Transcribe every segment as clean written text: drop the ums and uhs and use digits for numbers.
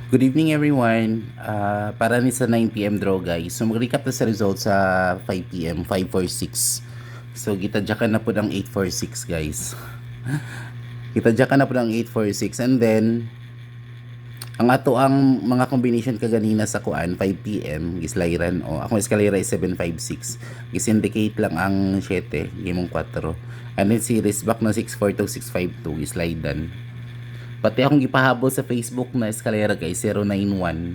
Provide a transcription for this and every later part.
Good evening everyone. Para ni sa 9 p.m. draw guys. So mag-recap na sa results sa 5 p.m. 546. So gitadyakan na po ng 846 guys. Gitadyakan na po ng 846 and then ang ato ang mga combination kaganina sa kuan 5 p.m. gislayran o akong eskalera is 756. Gis-indicate lang ang 7, gimong 4. And then series back na 642 652 gislaydan. Pati akong gipahabol sa Facebook na eskalera guys 091.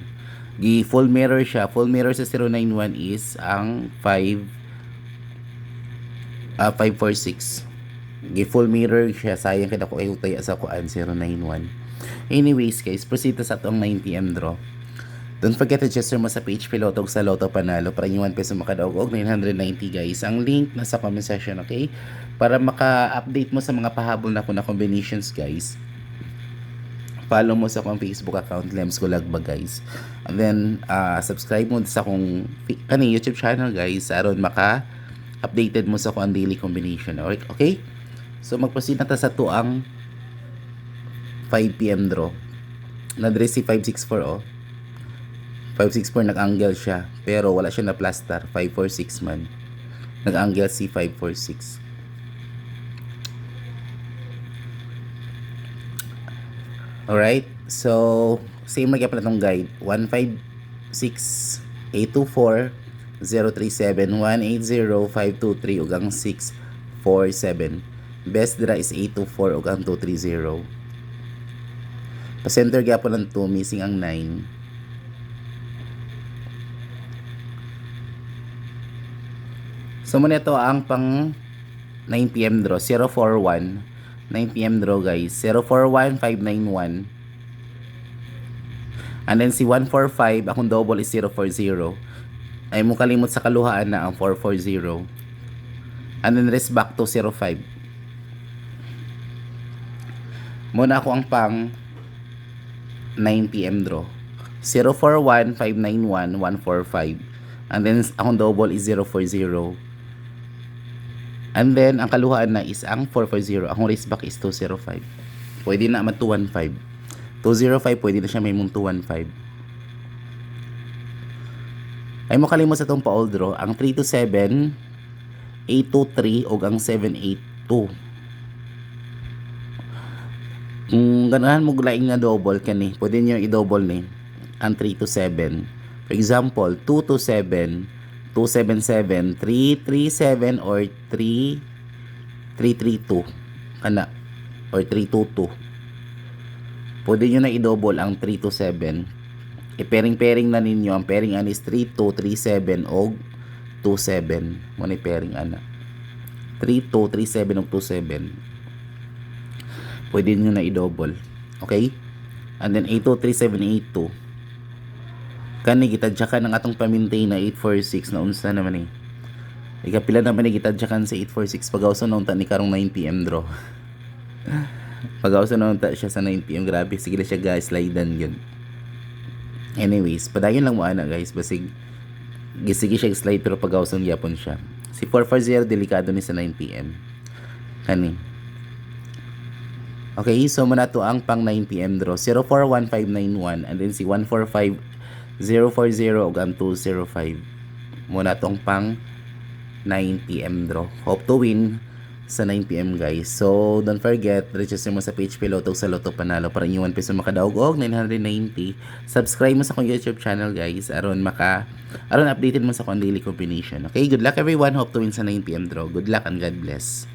Gi full mirror siya. Full mirror sa 091 is ang 546. Gi full mirror siya. Sayang kada ko ay utaya sa kuan 091. Anyways guys, proceed sa atong 9 p.m. draw. Don't forget to register mo sa PHP Lotto sa Lotto Panalo para yung 1 peso makadaog og 990 guys. Ang link nasa comment section, okay? Para maka-update mo sa mga pahabol na ko na combinations guys. Follow mo sa akong Facebook account, Lems Gulagbag guys. And then subscribe mo sa akong YouTube channel guys aron maka-updated mo sa akong daily combination. Okay? So mag-proceed na ta sa tuang 5 p.m. draw. Nadre si 564 oh. 564 nag-angle siya pero wala siya na plaster. 546 man. Nag-angle si 546. Alright, so same lagi pala itong guide 156 824 037 180 523 ugang 647. Best dira is 824 ugang 230. Pa-center gap po ng 2, missing ang 9. So muna ito ang pang 9 p.m. draw 041. 9 p.m. draw guys 041591. And then si 145 akong double is 040. Ay mo kalimot sa kaluhaan na ang 440. And then rest back to 05. Muna ako ang pang 9 p.m. draw 041591 145. And then akong double is 040. And then, ang kaluhaan na is ang 440. Akong race back is 205. Pwede na naman 215. 205, pwede na siya may mong 215. Ay mo kalimot sa itong pa-all draw. Ang 327, 823, o ang 782. Kung ganahan mo gulaing na double ka ni, pwede nyo i-double ni. Ang 327. For example, 227, 277, 337 or 332 kana or 322. Pwede nyo na i-double ang 327. I-pairing na ninyo. Ang pairing an is 3237 o 27. Muna i-pairing ana 3237 o 27. Pwede nyo na i-double. Okay? And then 823782. Kani gitadyakan ng atong pamintain na 846 na unsa naman eh. Ikapila naman ni gitadyakan sa 846 pag-awson na unta ni karong 9 p.m. draw. Pag-awson na unta siya sa 9 p.m. Grabe, sige na siya guys, slidean yun. Anyways, padayon lang mo ana guys, basig gisige siya slide pero pag-awson yapon siya. Si 440 delikado ni sa 9 p.m. Kani. Okay, so muna to ang pang 9 p.m. draw 041591 and then si 145 040 ug ang 205. Muna tong pang 9 p.m. draw. Hope to win sa 9 p.m. guys. So don't forget, register mo sa PHP Lotto sa Lotto Panalo para yung 1 peso makadaog og 990. Subscribe mo sa akong YouTube channel guys aron updated mo sa akong daily combination. Okay, good luck everyone. Hope to win sa 9 p.m. draw. Good luck and God bless.